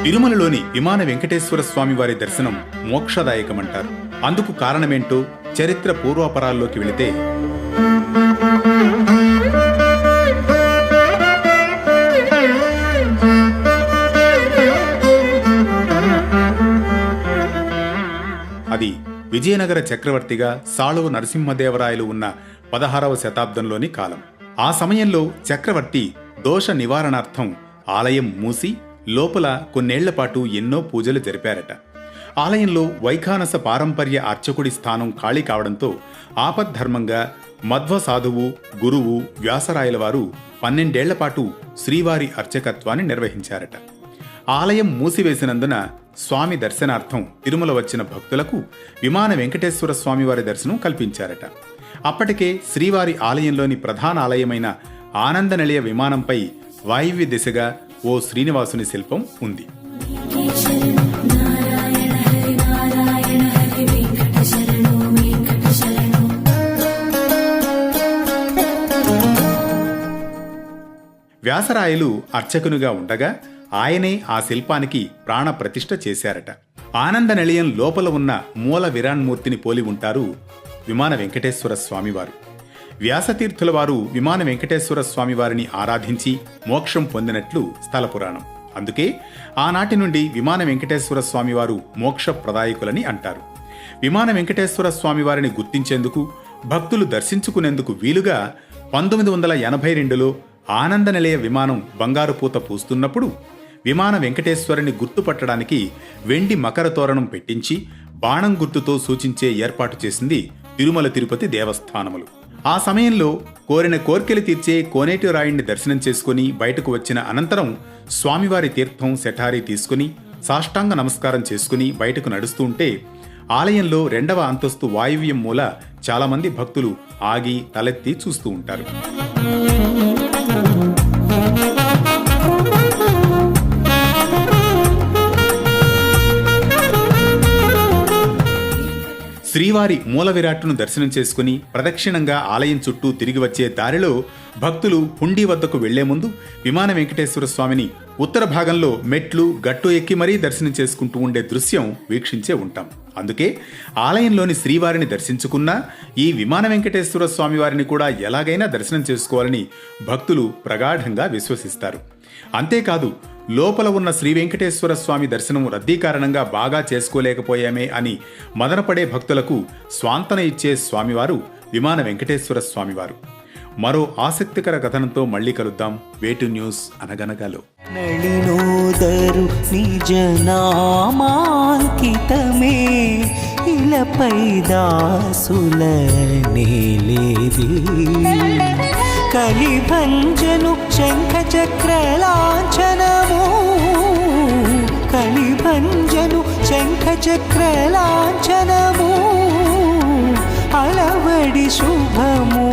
తిరుమలలోని విమాన వెంకటేశ్వర స్వామి వారి దర్శనం మోక్షదాయకమంటారు. అందుకు కారణమేంటో చరిత్ర పూర్వాపరాల్లోకి వెళితే అది విజయనగర చక్రవర్తిగా సాళువ నరసింహదేవరాయలు ఉన్న 16వ శతాబ్దంలోని కాలం. ఆ సమయంలో చక్రవర్తి దోష నివారణార్థం ఆలయం మూసి లోపల కొన్నేళ్లపాటు ఎన్నో పూజలు జరిపారట. ఆలయంలో వైఖానస పారంపర్య అర్చకుడి స్థానం ఖాళీ కావడంతో ఆపద్ధర్మంగా మధ్వ సాధువు గురువు వ్యాసరాయల వారు 12 ఏళ్లపాటు శ్రీవారి అర్చకత్వాన్ని నిర్వహించారట. ఆలయం మూసివేసినందున స్వామి దర్శనార్థం తిరుమల వచ్చిన భక్తులకు విమాన వెంకటేశ్వర స్వామివారి దర్శనం కల్పించారట. అప్పటికే శ్రీవారి ఆలయంలోని ప్రధాన ఆలయమైన ఆనందనిలయ విమానంపై వాయువ్య దిశగా ఓ శ్రీనివాసుని శిల్పం ఉంది. వ్యాసరాయలు అర్చకునిగా ఉండగా ఆయనే ఆ శిల్పానికి ప్రాణ ప్రతిష్ఠ చేశారట. ఆనంద నిలయం లోపల ఉన్న మూల విరాన్మూర్తిని పోలి ఉంటారు విమాన వెంకటేశ్వర స్వామివారు. వ్యాసతీర్థుల వారు విమాన వెంకటేశ్వర స్వామివారిని ఆరాధించి మోక్షం పొందినట్లు స్థల పురాణం. అందుకే ఆనాటి నుండి విమాన వెంకటేశ్వర స్వామివారు మోక్ష ప్రదాయకులని అంటారు. విమాన వెంకటేశ్వర స్వామివారిని గుర్తించేందుకు భక్తులు దర్శించుకునేందుకు వీలుగా 1982లో ఆనంద నిలయ విమానం బంగారు పూత పూస్తున్నప్పుడు విమాన వెంకటేశ్వరుని గుర్తుపట్టడానికి వెండి మకర తోరణం పెట్టించి బాణం గుర్తుతో సూచించే ఏర్పాటు చేసింది తిరుమల తిరుపతి దేవస్థానములు. ఆ సమయంలో కోరిన కోర్కెలు తీర్చే కోనేటి రాయుడిని దర్శనం చేసుకుని బయటకు వచ్చిన అనంతరం స్వామివారి తీర్థం శఠారీ తీసుకుని సాష్టాంగ నమస్కారం చేసుకుని బయటకు నడుస్తూ ఉంటే ఆలయంలో 2వ అంతస్తు వాయువ్యం మూల చాలామంది భక్తులు ఆగి తలెత్తి చూస్తూ ఉంటారు. శ్రీవారి మూల విరాట్టును దర్శనం చేసుకుని ప్రదక్షిణంగా ఆలయం చుట్టూ తిరిగి వచ్చే దారిలో భక్తులు హుండీ వద్దకు వెళ్లే ముందు విమాన వెంకటేశ్వర స్వామిని ఉత్తర భాగంలో మెట్లు గట్టు ఎక్కి మరీ దర్శనం చేసుకుంటూ ఉండే దృశ్యం వీక్షించే ఉంటాం. అందుకే ఆలయంలోని శ్రీవారిని దర్శించుకున్నా ఈ విమాన వెంకటేశ్వర స్వామివారిని కూడా ఎలాగైనా దర్శనం చేసుకోవాలని భక్తులు ప్రగాఢంగా విశ్వసిస్తారు. అంతేకాదు లోపల ఉన్న శ్రీ వెంకటేశ్వర స్వామి దర్శనం రద్దీ కారణంగా బాగా చేసుకోలేకపోయామే అని మదనపడే భక్తులకు స్వాంతన ఇచ్చే స్వామివారు విమాన వెంకటేశ్వర స్వామివారు. మరో ఆసక్తికర కథనంతో మళ్ళీ కలుద్దాం. వేటు న్యూస్ అనగనగాలో. నళినోదరు నిజనామాంకితమే ఇలపై దాసుల నేలేది కలిభంజను శంఖ చక్రలాంఛనము కలిభంజను శంఖ చక్రలాంఛనము అలవడి శుభము